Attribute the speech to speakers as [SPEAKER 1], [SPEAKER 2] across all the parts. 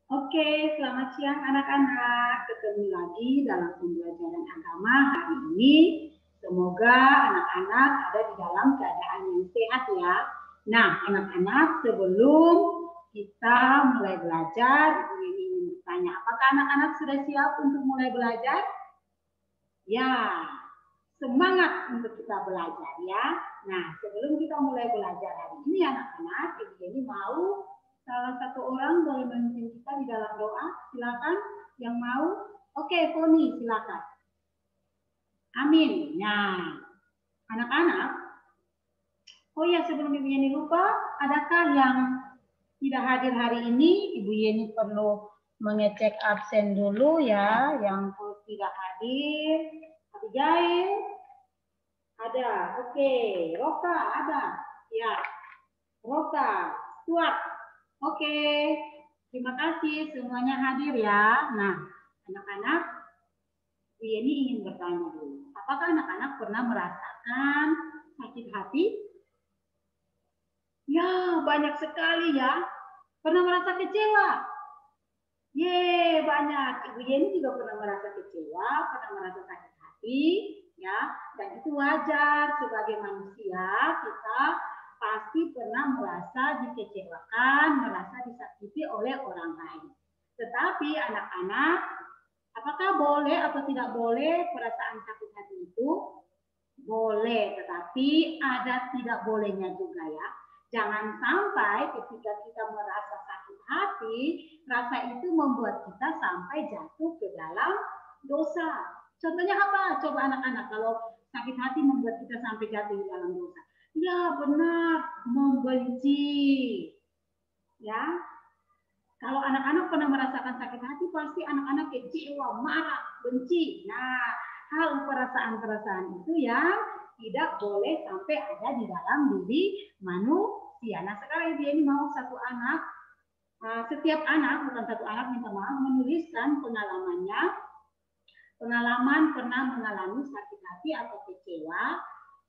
[SPEAKER 1] Oke, selamat siang anak-anak. Ketemu lagi dalam pembelajaran agama hari ini. Semoga anak-anak ada di dalam keadaan yang sehat ya. Nah, anak-anak, sebelum kita mulai belajar, Ibu Yeni ingin bertanya, apakah anak-anak sudah siap untuk mulai belajar? Ya, semangat untuk kita belajar ya. Nah, sebelum kita mulai belajar hari ini anak-anak, Ibu Yeni mau salah satu orang boleh memimpin kita di dalam doa. Silakan yang mau. Oke, Foni, silakan. Amin. Nah, anak-anak. Oh ya, sebelum Ibu Yeni lupa, adakah yang tidak hadir hari ini? Ibu Yeni perlu mengecek absen dulu ya, yang tidak hadir. Abigail, ada. Oke, Roka ada. Ya, Roka, Stuart. Oke, terima kasih semuanya hadir ya. Nah, anak-anak, Bu Yeni ingin bertanya dulu. Apakah anak-anak pernah merasakan sakit hati? Ya, banyak sekali ya. Pernah merasa kecewa? Ye, banyak. Ibu Yeni juga pernah merasa kecewa, pernah merasa sakit hati, ya. Dan itu wajar sebagai manusia, kita pasti pernah merasa dikecewakan, merasa disakiti oleh orang lain. Tetapi anak-anak, apakah boleh atau tidak boleh perasaan sakit hati itu? Boleh, tetapi ada tidak bolehnya juga ya. Jangan sampai ketika kita merasa sakit hati, rasa itu membuat kita sampai jatuh ke dalam dosa. Contohnya apa? Coba anak-anak, kalau sakit hati membuat kita sampai jatuh di dalam dosa. Ya benar, membenci. Ya, kalau anak-anak pernah merasakan sakit hati, pasti anak-anak kecewa, marah, benci. Nah, hal perasaan-perasaan itu yang tidak boleh sampai ada di dalam diri manusia. Nah, sekarang ini mau satu anak, setiap anak, bukan satu anak, minta maaf, menuliskan pengalamannya, pengalaman pernah mengalami sakit hati atau kecewa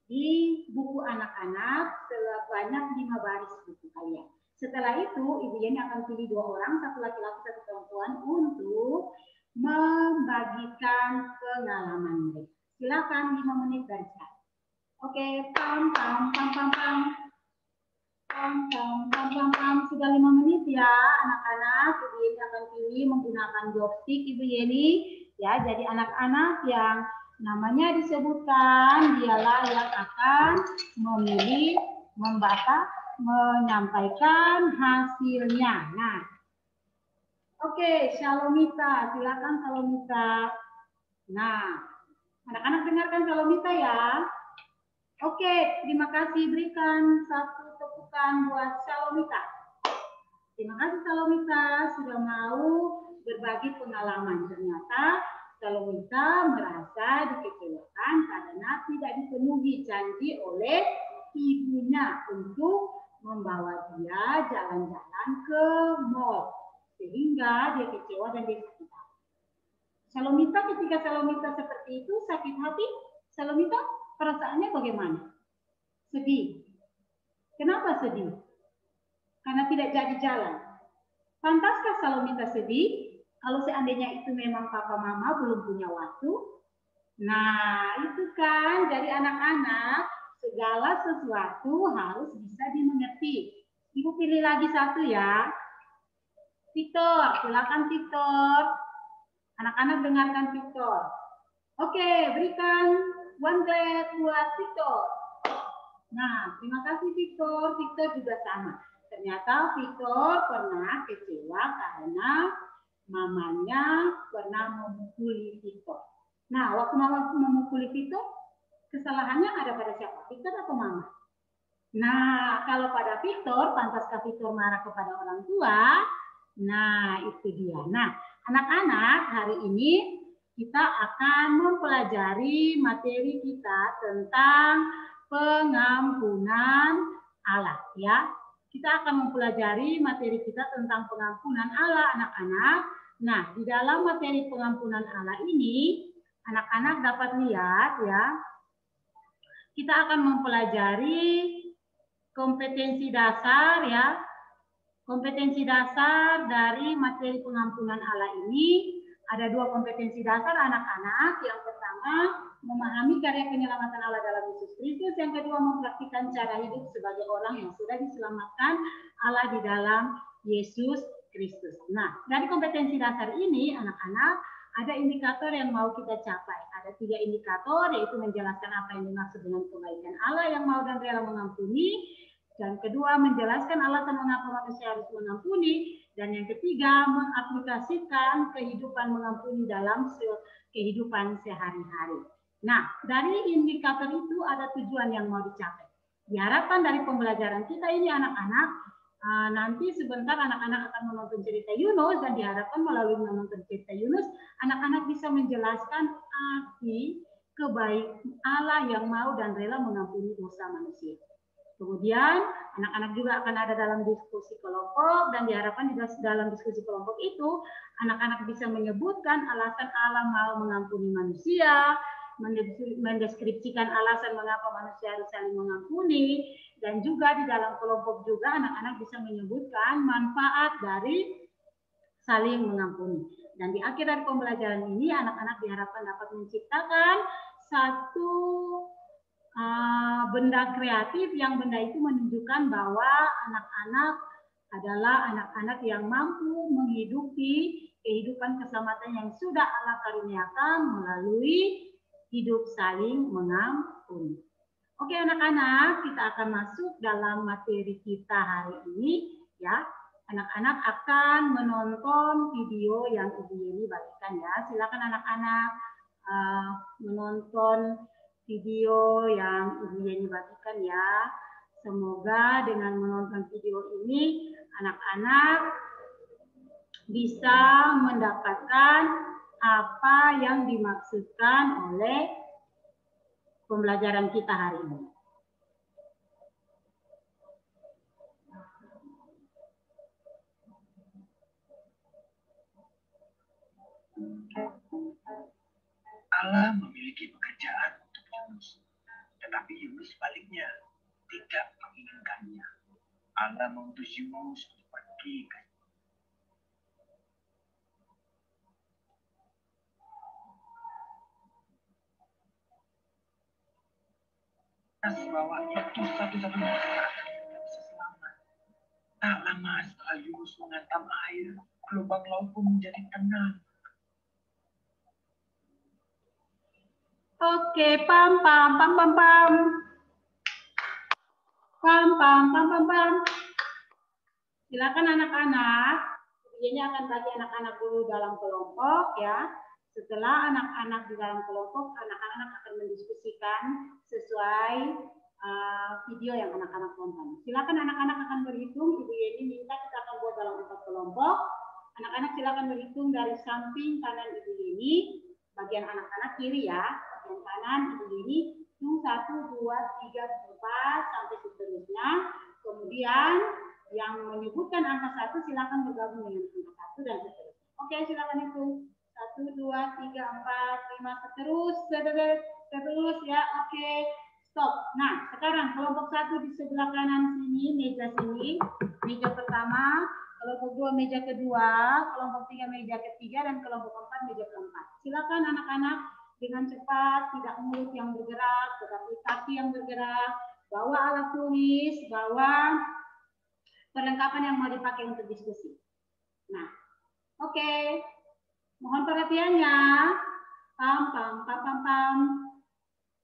[SPEAKER 1] di buku anak-anak sebanyak 5 baris buku kalian. Setelah itu, Ibu Yeni akan pilih 2 orang, satu laki-laki, satu perempuan, untuk membagikan pengalaman mereka. Silakan 5 menit dari sekarang. Oke, pam pam pam pam pam. Pam pam pam pam pam. Sudah 5 menit ya, anak-anak. Ibu Yeni akan pilih menggunakan joystick Ibu Yeni. Ya, jadi anak-anak yang namanya disebutkan, dialah yang akan memilih, membaca, menyampaikan hasilnya. Nah, oke, Shalomita, silakan Shalomita. Nah, anak-anak dengarkan Shalomita ya. Oke, terima kasih. Berikan satu tepukan buat Shalomita. Terima kasih Shalomita sudah mau berbagi pengalaman. Ternyata Shalomita merasa dikecewakan karena tidak dipenuhi janji oleh ibunya untuk membawa dia jalan-jalan ke mall. Sehingga dia kecewa dan dia sakit hati. Shalomita, ketika Shalomita seperti itu sakit hati, Shalomita perasaannya bagaimana? Sedih. Kenapa sedih? Karena tidak jadi jalan. Pantaskah Shalomita sedih kalau seandainya itu memang papa mama belum punya waktu? Nah, itu kan dari anak-anak segala sesuatu harus bisa dimengerti. Ibu pilih lagi satu ya. Victor, silakan Victor. Anak-anak dengarkan Victor. Oke, berikan one clap buat Victor. Nah, terima kasih Victor. Victor juga sama. Ternyata Victor pernah kecewa karena mamanya pernah memukuli Victor. Nah, waktu mama memukuli Victor, kesalahannya ada pada siapa? Victor atau mama? Nah, kalau pada Victor, pantaskah Victor marah kepada orang tua? Nah, itu dia. Nah, anak-anak, hari ini kita akan mempelajari materi kita tentang pengampunan Allah ya. Kita akan mempelajari materi kita tentang pengampunan Allah anak-anak. Nah, di dalam materi pengampunan Allah ini anak-anak dapat lihat ya. Kita akan mempelajari kompetensi dasar ya. Kompetensi dasar dari materi pengampunan Allah ini ada 2 kompetensi dasar anak-anak. Yang pertama, memahami karya penyelamatan Allah dalam Yesus Kristus. Yang kedua, mempraktikkan cara hidup sebagai orang yang sudah diselamatkan Allah di dalam Yesus Kristus. Nah, dari kompetensi dasar ini anak-anak ada indikator yang mau kita capai. Ada 3 indikator, yaitu menjelaskan apa yang dimaksud dengan kebaikan Allah yang mau dan rela mengampuni. Dan kedua, menjelaskan alasan mengapa manusia harus mengampuni. Dan yang ketiga, mengaplikasikan kehidupan mengampuni dalam kehidupan sehari-hari. Nah, dari indikator itu ada tujuan yang mau dicapai. Diharapkan dari pembelajaran kita ini anak-anak, nanti sebentar anak-anak akan menonton cerita Yunus, dan diharapkan melalui menonton cerita Yunus, anak-anak bisa menjelaskan arti kebaikan Allah yang mau dan rela mengampuni dosa manusia. Kemudian anak-anak juga akan ada dalam diskusi kelompok, dan diharapkan di dalam diskusi kelompok itu anak-anak bisa menyebutkan alasan Allah mau mengampuni manusia, mendeskripsikan alasan mengapa manusia harus saling mengampuni, dan juga di dalam kelompok juga anak-anak bisa menyebutkan manfaat dari saling mengampuni. Dan di akhir dari pembelajaran ini anak-anak diharapkan dapat menciptakan satu benda kreatif yang benda itu menunjukkan bahwa anak-anak adalah anak-anak yang mampu menghidupi kehidupan keselamatan yang sudah Allah karuniakan melalui hidup saling mengampuni. Oke anak-anak, kita akan masuk dalam materi kita hari ini ya. Anak-anak akan menonton video yang Ibu Yeni bagikan ya. Silakan anak-anak menonton video yang Ibu Yeni bagikan ya. Semoga dengan menonton video ini anak-anak bisa mendapatkan apa yang dimaksudkan oleh pembelajaran kita hari ini.
[SPEAKER 2] Allah memiliki pekerjaan untuk Yunus, tetapi Yunus sebaliknya tidak menginginkannya. Allah mengutus Yunus untuk pergi ke bawahnya itu satu-satunya cara yang bisa selamat. Tak lama setelah Yunus menghantam air, gelombang laut pun menjadi tenang.
[SPEAKER 1] Oke, pam pam pam pam pam. Pam pam pam pam pam. Silakan anak-anak. Ini akan bagi anak-anak dulu dalam kelompok ya. Setelah anak-anak di dalam kelompok, anak-anak akan mendiskusikan sesuai video yang anak-anak tonton. Silakan anak-anak akan berhitung. Ibu Yeni minta kita akan buat dalam 4 kelompok. Anak-anak silakan berhitung dari samping kanan Ibu Yeni. Bagian anak-anak kiri ya. Bagian kanan Ibu Yeni. 1, 2, 3, 4 sampai seterusnya. Kemudian yang menyebutkan angka 1 silakan bergabung dengan angka 1 dan seterusnya. Oke, silakan itu. 1, 2, 3, 4, 5 terus ya. Oke. Stop. Nah, sekarang kelompok 1 di sebelah kanan sini, meja sini. Meja pertama, kelompok 2 meja kedua, kelompok 3 meja ketiga, dan kelompok 4 meja keempat. Silakan anak-anak dengan cepat, tidak mulut yang bergerak, tetapi kaki yang bergerak. Bawa alat tulis, bawa perlengkapan yang mau dipakai untuk diskusi. Nah, oke. Mohon perhatiannya. Pam, pam, pam, pam, pam.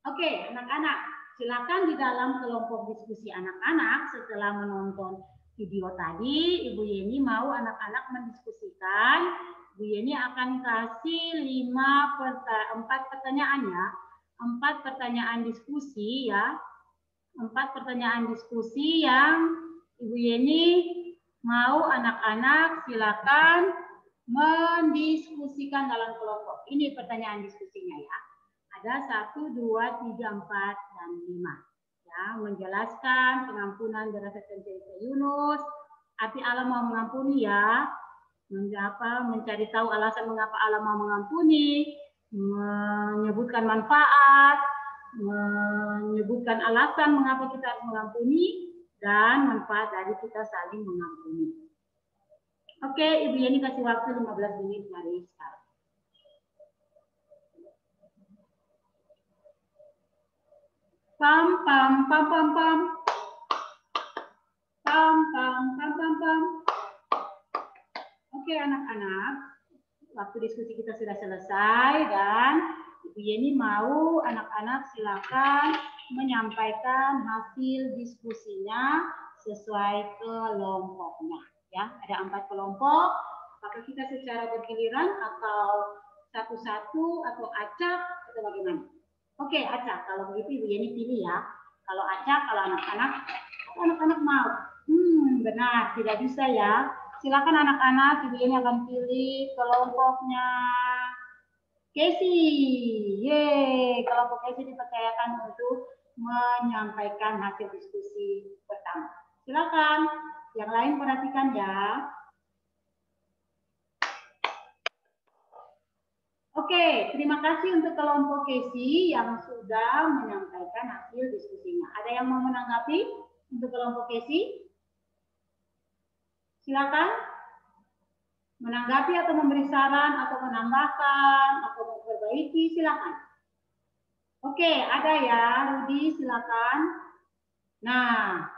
[SPEAKER 1] Oke, anak-anak. Silakan di dalam kelompok diskusi anak-anak setelah menonton video tadi, Ibu Yeni mau anak-anak mendiskusikan. Ibu Yeni akan kasih 4 pertanyaan ya. 4 pertanyaan diskusi ya. 4 pertanyaan diskusi yang Ibu Yeni mau anak-anak silakan mendiskusikan dalam kelompok. Ini pertanyaan diskusinya ya. Ada 1, 2, 3, 4, dan 5. Ya, menjelaskan pengampunan berdasarkan cerita Yunus. Arti Allah mau mengampuni ya. Mencari tahu alasan mengapa Allah mau mengampuni. Menyebutkan manfaat. Menyebutkan alasan mengapa kita harus mengampuni. Dan manfaat dari kita saling mengampuni. Oke, Ibu Yeni kasih waktu 15 menit dari sekarang. Pam pam pam pam pam. Pam pam pam pam pam. Oke anak-anak, waktu diskusi kita sudah selesai dan Ibu Yeni mau anak-anak silakan menyampaikan hasil diskusinya sesuai kelompoknya. Ya, ada 4 kelompok. Apakah kita secara bergiliran atau satu-satu atau acak atau bagaimana? Oke, acak. Kalau begitu Ibu Yeni pilih ya. Kalau acak, kalau anak-anak mau. Benar, tidak bisa ya. Silakan anak-anak, Ibu Yeni akan pilih kelompoknya Casey. Yeay, kelompok Casey dipercayakan untuk menyampaikan hasil diskusi pertama. Silakan, yang lain perhatikan ya. Oke, terima kasih untuk kelompok Casey yang sudah menyampaikan hasil diskusinya. Ada yang mau menanggapi untuk kelompok Casey? Silakan menanggapi atau memberi saran atau menambahkan atau memperbaiki, silakan. Oke, ada ya, Rudi, silakan. Nah,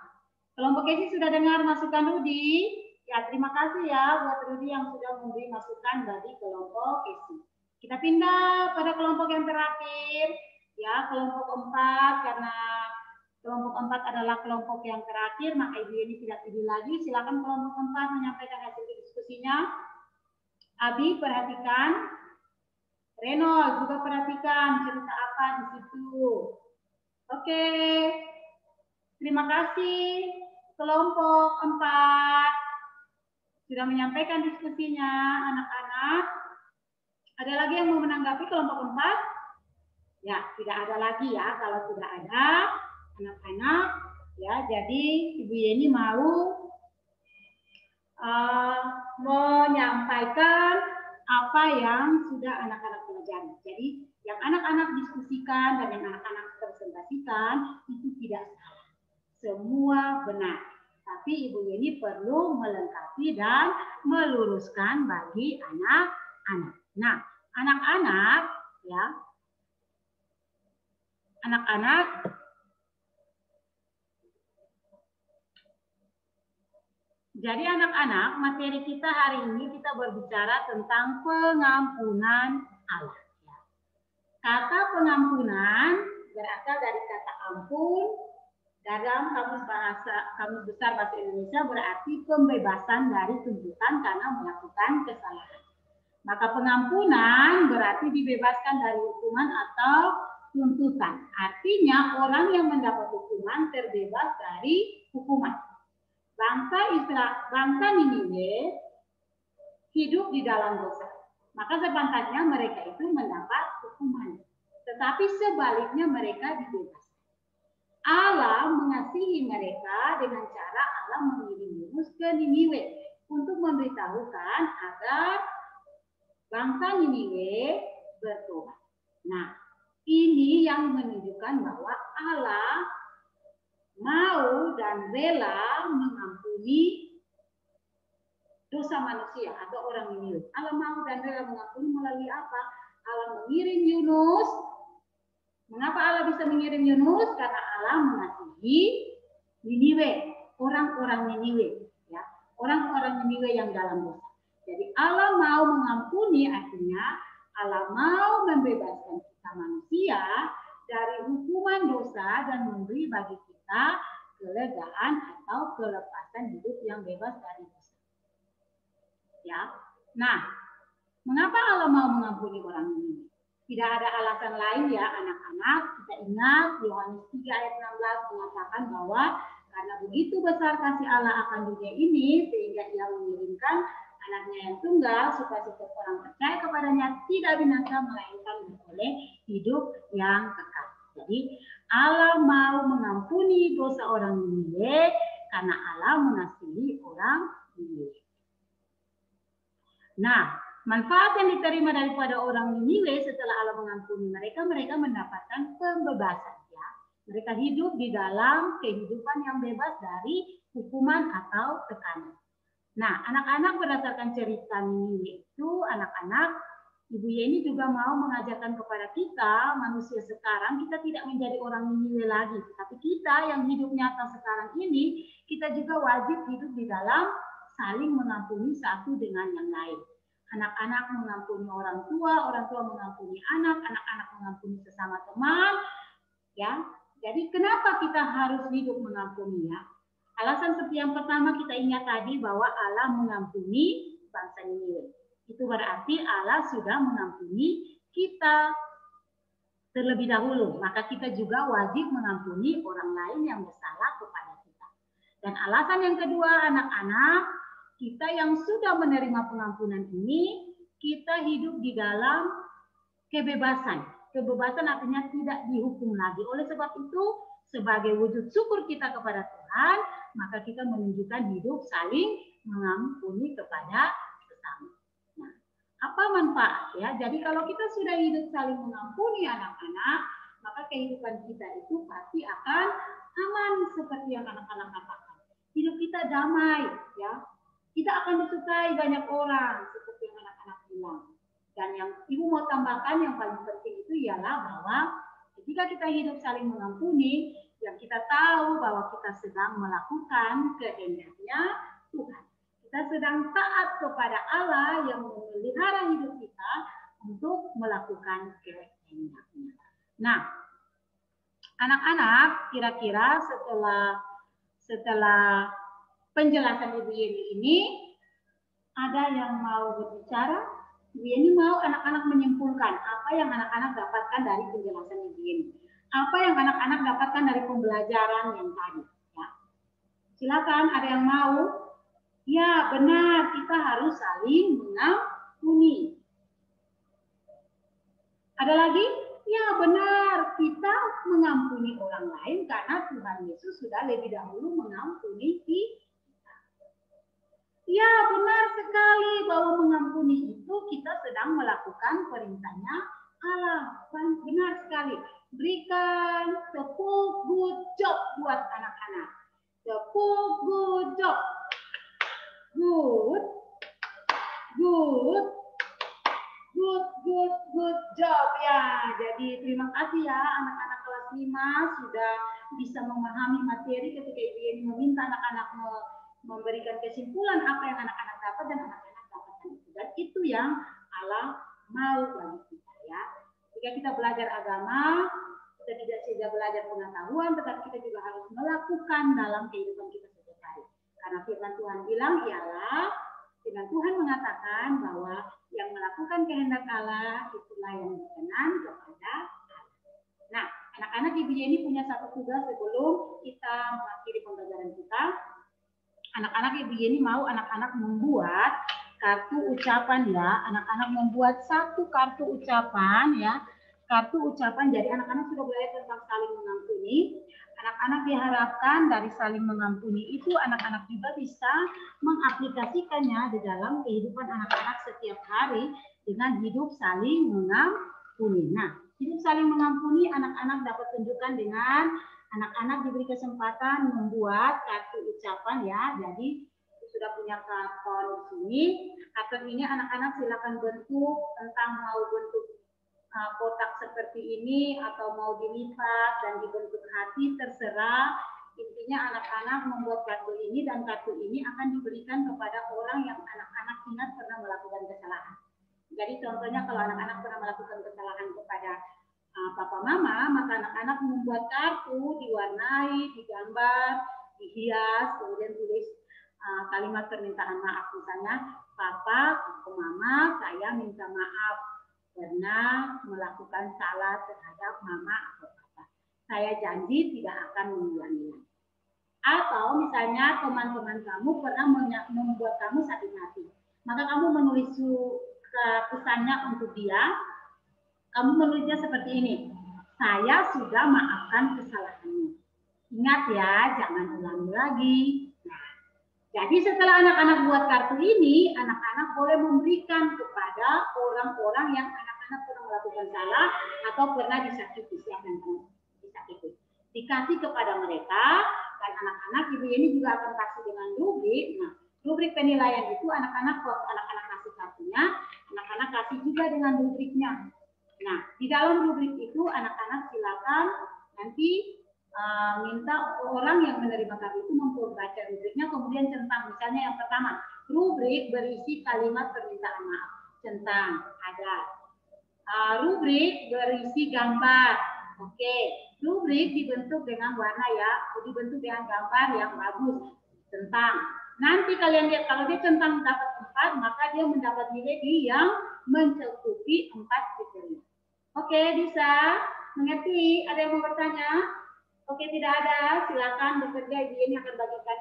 [SPEAKER 1] kelompok Casey sudah dengar masukan Rudi? Ya, terima kasih ya buat Rudi yang sudah memberi masukan bagi kelompok Casey. Kita pindah pada kelompok yang terakhir, ya, kelompok 4, karena kelompok 4 adalah kelompok yang terakhir, maka Ibu Yeni tidak pilih lagi. Silakan kelompok 4 menyampaikan hasil diskusinya. Abi perhatikan, Reno juga perhatikan cerita apa di situ. Oke, terima kasih kelompok 4 sudah menyampaikan diskusinya anak-anak. Ada lagi yang mau menanggapi kelompok 4? Ya, tidak ada lagi ya. Kalau tidak ada anak-anak, ya, jadi Ibu Yeni mau menyampaikan apa yang sudah anak-anak pelajari. Jadi yang anak-anak diskusikan dan yang anak-anak presentasikan itu tidak salah. Semua benar. Tapi Ibu Yeni perlu melengkapi dan meluruskan bagi anak-anak. Nah, anak-anak ya. Anak-anak jadi anak-anak, materi kita hari ini kita berbicara tentang pengampunan Allah. Kata pengampunan berasal dari kata ampun. Dalam kamus besar bahasa Indonesia berarti pembebasan dari tuntutan karena melakukan kesalahan. Maka pengampunan berarti dibebaskan dari hukuman atau tuntutan. Artinya orang yang mendapat hukuman terbebas dari hukuman. Bangsa Niniwe hidup di dalam dosa. Maka sepantasnya mereka itu mendapat hukuman. Tetapi sebaliknya mereka dibebaskan. Allah mengasihi mereka dengan cara Allah mengirim Yunus ke Niniwe untuk memberitahukan agar bangsa Niniwe bertobat. Nah, ini yang menunjukkan bahwa Allah mau dan rela mengampuni dosa manusia atau orang Niniwe. Allah mau dan rela mengampuni melalui apa? Allah mengirim Yunus. Mengapa Allah bisa mengirim Yunus? Karena Allah mengasihi Niniwe, orang-orang Niniwe, ya, orang-orang Niniwe yang dalam dosa. Jadi Allah mau mengampuni, artinya Allah mau membebaskan kita manusia dari hukuman dosa dan memberi bagi kita kelegaan atau kelepasan hidup yang bebas dari dosa. Ya, nah, mengapa Allah mau mengampuni orang Niniwe? Tidak ada alasan lain ya anak-anak. Kita ingat Yohanes 3 ayat 16 mengatakan bahwa karena begitu besar kasih Allah akan dunia ini sehingga ia mengirimkan anaknya yang tunggal supaya setiap orang percaya kepadanya tidak binasa melainkan beroleh hidup yang kekal. Jadi Allah mau mengampuni dosa orang Niniwe karena Allah mengasihi orang Niniwe. Nah, manfaat yang diterima daripada orang Niniwe setelah Allah mengampuni mereka, mereka mendapatkan pembebasan. Ya. Mereka hidup di dalam kehidupan yang bebas dari hukuman atau tekanan. Nah, anak-anak berdasarkan cerita ini itu anak-anak Ibu Yeni juga mau mengajarkan kepada kita manusia sekarang kita tidak menjadi orang Niniwe lagi, tapi kita yang hidup nyata sekarang ini kita juga wajib hidup di dalam saling mengampuni satu dengan yang lain. Anak-anak mengampuni orang tua mengampuni anak-anak mengampuni sesama teman, ya. Jadi kenapa kita harus hidup mengampuni ya? Alasan seperti yang pertama kita ingat tadi bahwa Allah mengampuni bangsa Niniwe. Itu berarti Allah sudah mengampuni kita terlebih dahulu. Maka kita juga wajib mengampuni orang lain yang bersalah kepada kita. Dan alasan yang kedua, anak-anak, kita yang sudah menerima pengampunan ini, kita hidup di dalam kebebasan. Kebebasan artinya tidak dihukum lagi. Oleh sebab itu, sebagai wujud syukur kita kepada Tuhan, maka kita menunjukkan hidup saling mengampuni kepada sesama. Nah, apa manfaat ya? Jadi kalau kita sudah hidup saling mengampuni anak-anak, maka kehidupan kita itu pasti akan aman seperti yang anak-anak katakan. Hidup kita damai ya. Kita akan disukai banyak orang seperti yang anak-anak bilang. Dan yang Ibu mau tambahkan yang paling penting itu ialah bahwa ketika kita hidup saling mengampuni, yang kita tahu bahwa kita sedang melakukan kehendaknya Tuhan. Kita sedang taat kepada Allah yang memelihara hidup kita untuk melakukan kehendaknya. Nah, anak-anak kira-kira setelah penjelasan Ibu Yeni ini, ada yang mau berbicara? Ibu Yeni mau anak-anak menyimpulkan apa yang anak-anak dapatkan dari penjelasan Ibu Yeni. Apa yang anak-anak dapatkan dari pembelajaran yang tadi. Ya. Silakan, ada yang mau? Ya, benar, kita harus saling mengampuni. Ada lagi? Ya, benar, kita mengampuni orang lain karena Tuhan Yesus sudah lebih dahulu mengampuni kita. Ya, benar sekali bahwa mengampuni itu kita sedang melakukan perintahnya Allah. Benar sekali. Berikan tepuk good job buat anak-anak. Tepuk good job. Good job ya. Jadi terima kasih ya anak-anak kelas 5 sudah bisa memahami materi ketika Ibu Yeni meminta anak-anak memberikan kesimpulan apa yang anak-anak dapat dan anak-anak dapatkan itu. Dan itu yang Allah mau bagi kita ya. Jika kita belajar agama, kita tidak saja belajar pengetahuan, tetapi kita juga harus melakukan dalam kehidupan kita sehari-hari. Karena firman Tuhan bilang ialah, firman Tuhan mengatakan bahwa yang melakukan kehendak Allah itulah yang berkenan kepada Allah. Nah, anak-anak Ibu Yeni punya satu tugas sebelum kita mengakhiri pembelajaran kita. Anak-anak Ibu Yeni mau anak-anak membuat kartu ucapan ya. Anak-anak membuat satu kartu ucapan ya. Kartu ucapan, jadi anak-anak sudah belajar tentang saling mengampuni. Anak-anak diharapkan dari saling mengampuni itu anak-anak juga bisa mengaplikasikannya di dalam kehidupan anak-anak setiap hari dengan hidup saling mengampuni. Nah, hidup saling mengampuni anak-anak dapat tunjukkan dengan anak-anak diberi kesempatan membuat kartu ucapan ya. Jadi sudah punya karton di sini. Karton ini anak-anak silakan bentuk, entah mau bentuk kotak seperti ini atau mau dilipat dan dibentuk hati, terserah. Intinya anak-anak membuat kartu ini dan kartu ini akan diberikan kepada orang yang anak-anak ingat pernah melakukan kesalahan. Jadi contohnya kalau anak-anak pernah melakukan kesalahan kepada papa mama, maka anak-anak membuat kartu, diwarnai, digambar, dihias, kemudian tulis kalimat permintaan maaf. Misalnya, papa atau mama, saya minta maaf pernah melakukan salah terhadap mama atau papa. Saya janji tidak akan mengulangi lagi. Atau misalnya teman-teman kamu pernah membuat kamu sakit hati. Maka kamu menulis pesannya untuk dia. Kamu menulisnya seperti ini. Saya sudah maafkan kesalahanmu. Ingat ya, jangan ulangi lagi. Nah, jadi setelah anak-anak buat kartu ini, anak-anak boleh memberikan kepada orang-orang yang anak-anak pernah melakukan salah atau pernah disakiti. Dikasih kepada mereka, dan anak-anak Ibu Yeni juga akan kasih dengan duit. Nah, Rubrik penilaian itu anak-anak kasih kartunya, anak-anak kasih juga dengan rubriknya. Nah, di dalam rubrik itu anak-anak silakan nanti minta orang yang menerima kartu itu membaca rubriknya, kemudian centang. Misalnya yang pertama, rubrik berisi kalimat permintaan maaf. Centang, ada. Rubrik berisi gambar. Oke, rubrik dibentuk dengan warna ya, dibentuk dengan gambar yang bagus. Centang. Nanti kalian lihat kalau dia centang dapat 4, maka dia mendapat nilai di yang mencukupi 4 kriteria. Oke, bisa mengerti? Ada yang mau bertanya? Oke, tidak ada. Silakan bekerja. Ibu Yeni akan bagikan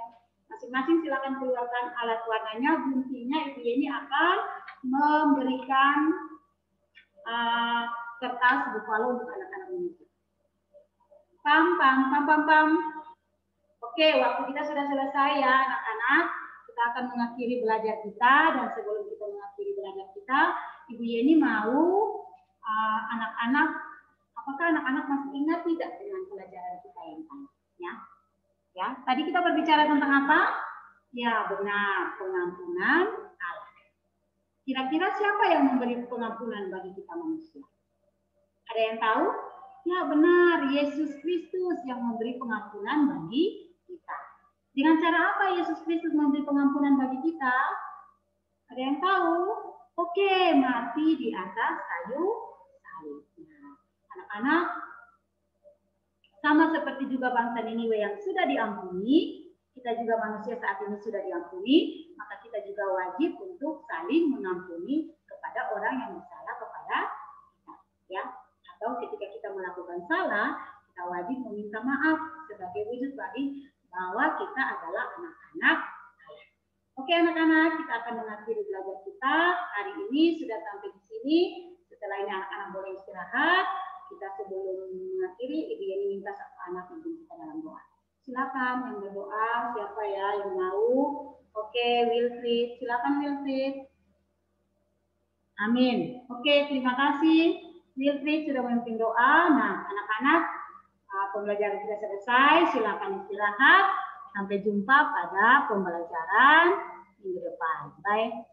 [SPEAKER 1] masing-masing. Silakan keluarkan alat warnanya. Buntinya Ibu Yeni akan memberikan kertas buffalo untuk anak-anak ini. Pam, pam, pam, pam, pam. Oke, waktu kita sudah selesai ya anak-anak. Kita akan mengakhiri belajar kita, dan sebelum kita mengakhiri belajar kita, Ibu Yeni mau anak-anak, apakah anak-anak masih ingat tidak dengan pelajaran kita yang tadi? Ya, tadi kita berbicara tentang apa? Ya, benar, pengampunan Allah. Kira-kira siapa yang memberi pengampunan bagi kita manusia? Ada yang tahu? Ya, benar, Yesus Kristus yang memberi pengampunan bagi kita. Dengan cara apa Yesus Kristus memberi pengampunan bagi kita? Ada yang tahu? Oke, mati di atas kayu salibnya. Anak-anak, sama seperti juga bangsa Niniwe yang sudah diampuni, kita juga manusia saat ini sudah diampuni, maka kita juga wajib untuk saling mengampuni kepada orang yang bersalah kepada kita, ya. Atau ketika kita melakukan salah, kita wajib meminta maaf sebagai wujud bagi bahwa kita adalah anak-anak Allah. Oke anak-anak, kita akan mengakhiri belajar kita hari ini sudah sampai di sini. Setelah ini anak-anak boleh istirahat. Kita sebelum mengakhiri, Ibu Yeni minta satu anak untuk kita dalam doa. Silakan yang berdoa, siapa ya yang mau? Oke, Wilfried, silakan Wilfried. Amin. Oke, terima kasih. Wilfried sudah memimpin doa. Nah, anak-anak, pembelajaran sudah selesai. Silakan istirahat. Sampai jumpa pada pembelajaran minggu depan. Bye.